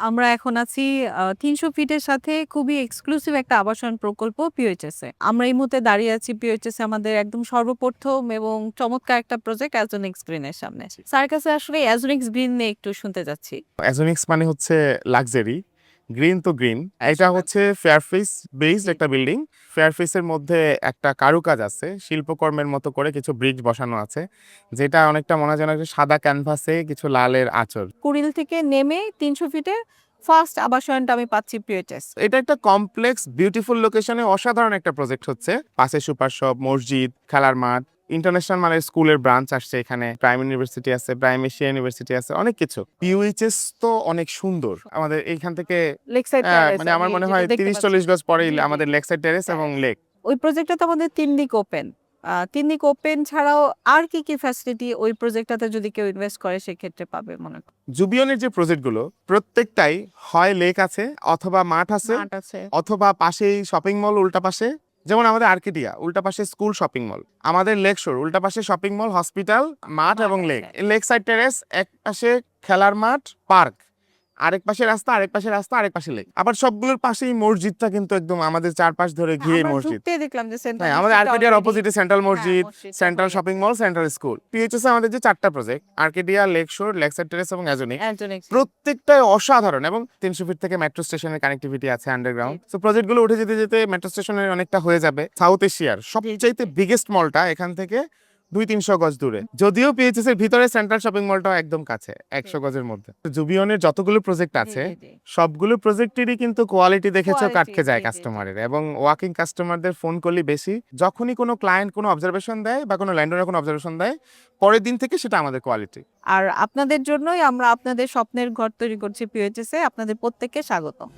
আমরা এখন আছি ৩০০ ফিটের সাথে খুবই এক্সক্লুসিভ একটা আবাসন প্রকল্প পিওএইচএস এ। আমরা এই মুহূর্তে দাঁড়িয়ে আছি পিওএইচএস এ আমাদের একদম সর্বপ্রথম এবং চমৎকার একটা প্রজেক্ট অ্যাজোনিক্স গ্রিন এর সামনে। স্যার কাছে আসলে অ্যাজোনিক্স গ্রিন নিয়ে একটু শুনতে চাচ্ছি। অ্যাজোনিক্স মানে হচ্ছে লাক্সারি, গ্রিন তো গ্রিন। এটা হচ্ছে ফেয়ারফেস বেসড একটা বিল্ডিং। ফেয়ারফেসের মধ্যে একটা কারুকাজ আছে, শিল্পকর্মের মতো করে কিছু ব্রিজ বসানো আছে, যেটা অনেকটা মনে হয় যেন একটা সাদা ক্যানভাসে কিছু লালের আঁচড়। কুড়িল থেকে নেমে ৩০০ ফিটে ফার্স্ট আবাসনটা আমি পাচ্ছি পিওএইচএস। এটা একটা কমপ্লেক্স বিউটিফুল লোকেশনে অসাধারণ একটা প্রজেক্ট হচ্ছে। পাশে সুপার শপ, মসজিদ, খেলার মাঠ, ইন্টারন্যাশনাল মানে স্কুলের ব্রাঞ্চ আসছে এখানে, প্রাইম ইউনিভার্সিটি আছে, প্রাইম এশিয়া ইউনিভার্সিটি আছে, অনেক কিছু। পিওএইচএস তো অনেক সুন্দর। আমাদের এইখান থেকে লেক সাইড টেরেস মানে আমার মনে হয় 30-40 গজ পরেই আমাদের লেক সাইড টেরেস এবং লেক। ওই প্রজেক্টটা তো আমাদের ৩ দিক ওপেন। ৩ দিক ওপেন ছাড়াও আর কি ফ্যাসিলিটি ওই প্রজেক্টটাতে যদি কেউ ইনভেস্ট করে সেক্ষেত্রে পাবে মনে করেন? জুবিয়নের যে প্রজেক্টগুলো প্রত্যেকটাই হয় লেক আছে অথবা মাঠ আছে মাঠ আছে। অথবা পাশেই শপিং মল উল্টা পাশে, যেমন আমাদের আর্কেডিয়া উল্টা পাশে স্কুল শপিং মল, আমাদের লেক শোর উল্টা পাশে শপিং মল, হসপিটাল, মাঠ এবং লেক। লেক সাইড টেরেস এক পাশে খেলার মাঠ, পার্ক, আরেক পাশে রাস্তা, আরেক পাশে রাস্তা, আরেক পাশে লেক। আবার সবগুলোর পাশেই মসজিদটা কিন্তু একদম আমাদের চারপাশ ধরে ঘিরে আমরা মসজিদ। ঢুকতেই দেখলাম যে সেন্ট্রাল হ্যাঁ, আমাদের আর্কেডিয়ার অপোজিটে সেন্ট্রাল মসজিদ, মসজিদটা সেন্ট্রাল হয়ে শপিং গেছে। মল, সেন্ট্রাল স্কুল। পিএইচএস আমাদের যে 4টা প্রজেক্ট, আর্কেডিয়া, লেক শোর, লেক সাইড টেরেস এবং অ্যাজোনিক, অ্যাজোনিক্স। প্রত্যেকটাই অসাধারণ এবং 300 ফিট থেকে মেট্রো স্টেশনের কানেক্টিভিটি আছে আন্ডারগ্রাউন্ড। সো প্রজেক্টগুলো উঠে যেতে যেতে মেট্রো স্টেশনের অনেকটা হয়ে যাবে। সাউথ এশিয়ার সবচাইতে বিগেস্ট মলটা এখান থেকে 200-300 গজ দূরে, যদিও পিএইচএস এর ভিতরে সেন্ট্রাল শপিং মলটাও একদম কাছে, 100 গজের মধ্যে। জুবিয়নের যতগুলো প্রজেক্ট আছে সবগুলো প্রজেক্টেরই কিন্তু কোয়ালিটি দেখেছো কাটকে যায় কাস্টমারের, এবং ওয়াকিং কাস্টমারদের ফোন করলে বেশি, যখনই কোনো ক্লায়েন্ট কোনো অবজারভেশন দেয় বা কোনো ল্যান্ডওনার কোনো অবজারভেশন দেয়, পরের দিন থেকে সেটা আমাদের কোয়ালিটি। আর আপনাদের জন্যই আমরা আপনাদের স্বপ্নের ঘর তৈরি করছি পিওএইচএস এ। আপনাদের প্রত্যেককে স্বাগতম।